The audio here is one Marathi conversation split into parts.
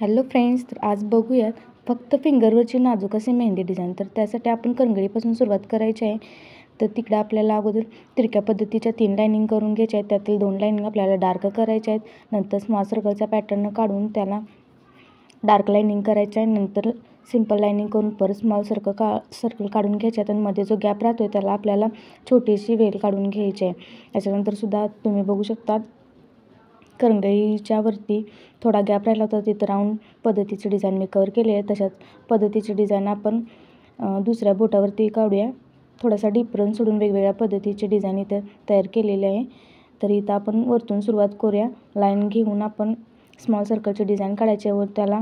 हॅलो फ्रेंड्स, तर आज बघूयात फक्त फिंगरवरची नाजूक अशी मेहंदी डिझाईन. तर त्यासाठी आपण करंगळीपासून सुरुवात करायची आहे. तर तिकडे आपल्याला अगोदर तिरक्या पद्धतीच्या 3 लाईनिंग करून घ्यायच्या आहेत. त्यातील 2 लाईनिंग आपल्याला डार्क करायच्या आहेत. नंतर स्मॉल सर्कलचा पॅटर्न काढून त्याला डार्क लाईनिंग करायचं आहे. नंतर सिंपल लाईनिंग करून परत स्मॉल सर्कल काढून घ्यायचे आहेत. आणि मध्ये जो गॅप राहतो त्याला आपल्याला छोटीशी वेल काढून घ्यायची आहे. त्याच्यानंतर सुद्धा तुम्ही बघू शकता करंगळीच्या वरती थोडा गॅप राहिला होता, तिथं राऊंड पद्धतीची डिझाईन मी कवर केली आहे. तशाच पद्धतीची डिझाईन आपण दुसऱ्या बोटावरती काढूया. थोडासा डिफरन्स सोडून वेगवेगळ्या पद्धतीची डिझाईन इथे तयार केलेली आहे. तर इथं आपण वरतून सुरुवात करूया. लाईन घेऊन आपण स्मॉल सर्कलची डिझाईन काढायची आहे व त्याला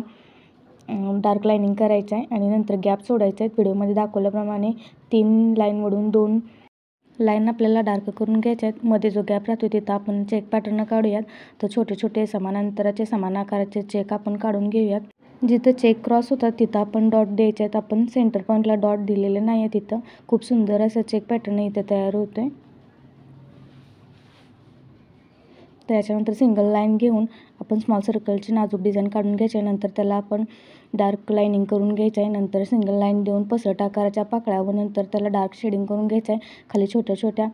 डार्क लाईनिंग करायचं आहे आणि नंतर गॅप सोडायचं आहे. व्हिडिओमध्ये दाखवल्याप्रमाणे 3 लाईनवरून 2 लाईन आपल्याला डार्क करून घ्यायच्या आहेत. मध्ये जो गॅप राहतो तिथं आपण चेक पॅटर्न काढूयात. तर छोटे छोटे समान अंतराचे समान आकाराचे चेक आपण काढून घेऊयात. जिथं चेक क्रॉस होतात तिथं आपण डॉट द्यायचे आहेत. आपण सेंटर पॉईंटला डॉट दिलेले नाही आहे. तिथं खूप सुंदर असं चेक पॅटर्न इथं तयार होतं आहे. त्याच्यानंतर सिंगल लाईन घेऊन आपण स्मॉल सर्कलची नाजूक डिझाईन काढून घ्यायची आहे. नंतर त्याला आपण डार्क लाईनिंग करून घ्यायचं आहे. नंतर सिंगल लाईन देऊन पसरट आकाराच्या पाकळ्या व नंतर त्याला डार्क शेडिंग करून घ्यायचं आहे. खाली छोट्या छोट्या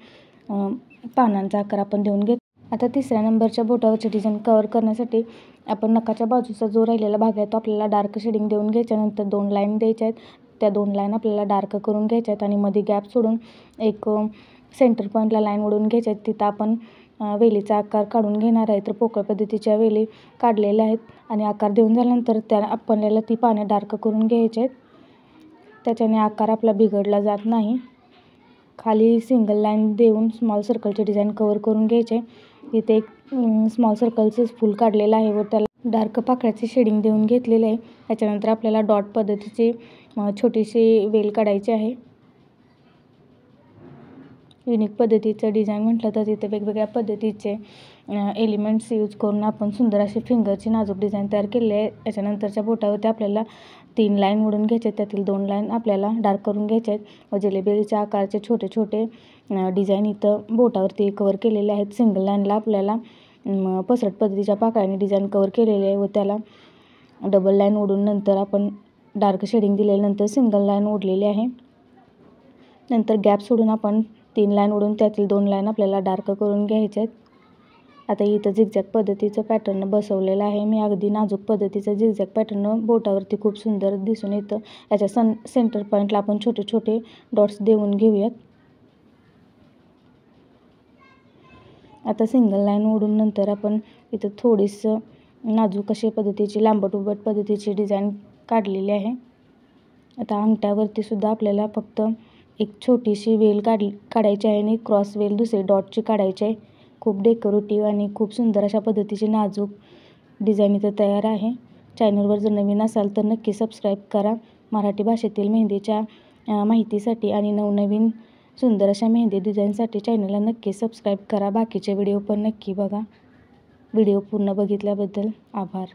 पानांचा आकार आपण देऊन घेतो. आता तिसऱ्या नंबरच्या बोटावरची डिझाईन कवर करण्यासाठी आपण नखाच्या बाजूचा जो राहिलेला भाग आहे तो आपल्याला डार्क शेडिंग देऊन घ्यायच्या. नंतर 2 लाईन द्यायच्या आहेत. त्या 2 लाईन आपल्याला डार्क करून घ्यायच्या आहेत आणि मध्ये गॅप सोडून एक सेंटर पॉईंटला लाईन ओढून घ्यायच्या आहेत. तिथं आपण वेलीचा आकार काढून घेणार आहे. तर पोकळ पद्धतीच्या वेली काढलेल्या आहेत आणि आकार देऊन झाल्यानंतर त्या आपल्याला ती पाने डार्क करून घ्यायचे आहेत. त्याच्याने आकार आपला बिघडला जात नाही. खाली सिंगल लाईन देऊन स्मॉल सर्कलचे डिझाईन कवर करून घ्यायचे. इथे एक स्मॉल सर्कलचंच फूल काढलेलं आहे व त्याला डार्क पाकळ्याचे शेडिंग देऊन घेतलेलं आहे. त्याच्यानंतर आपल्याला डॉट पद्धतीची छोटीशी वेल काढायची आहे. युनिक पद्धतीचं डिझाईन म्हटलं तर तिथे वेगवेगळ्या पद्धतीचे एलिमेंट्स यूज करून आपण सुंदर अशी फिंगरची नाजूक डिझाईन तयार केली आहे. त्याच्यानंतरच्या बोटावरती आपल्याला 3 लाईन ओढून घ्यायचे आहेत. त्यातील 2 लाईन आपल्याला डार्क करून घ्यायचे आहेत व जिलेबीच्या आकारचे छोटे छोटे डिझाईन इथं बोटावरती कवर केलेले आहेत. सिंगल लाईनला आपल्याला पसरट पद्धतीच्या पाकळ्याने डिझाईन कवर केलेले आहे व त्याला डबल लाईन ओढून नंतर आपण डार्क शेडिंग दिल्यानंतर सिंगल लाईन ओढलेली आहे. नंतर गॅप सोडून आपण 3 लाईन ओढून त्यातील 2 लाईन आपल्याला डार्क करून घ्यायचे आहेत. आता इथं झिगझॅग पद्धतीचं पॅटर्न बसवलेलं आहे मी. अगदी नाजूक पद्धतीचं झिगझॅग पॅटर्न बोटावरती खूप सुंदर दिसून येतं. याच्या सेंटर पॉईंटला आपण छोटे छोटे डॉट्स देऊन घेऊयात. आता सिंगल लाईन ओढून नंतर आपण इथं थोडीसं नाजूक अशी पद्धतीची लांबट उभट पद्धतीची डिझाईन काढलेली आहे. आता अंगठ्यावरती सुद्धा आपल्याला फक्त एक छोटीशी वेल काढायची आहे आणि क्रॉस वेल दुसरी डॉटची काढायची आहे. खूप डेकोरेटिव्ह आणि खूप सुंदर अशा पद्धतीची नाजूक डिझाईन इथं तयार आहे. चॅनलवर जर नवीन असाल तर नक्की सबस्क्राईब करा. मराठी भाषेतील मेहंदीच्या माहितीसाठी आणि नवनवीन सुंदर अशा मेहंदी डिझाईनसाठी चॅनलला नक्की सबस्क्राईब करा. बाकीचे व्हिडिओ पण नक्की बघा. व्हिडिओ पूर्ण बघितल्याबद्दल आभार.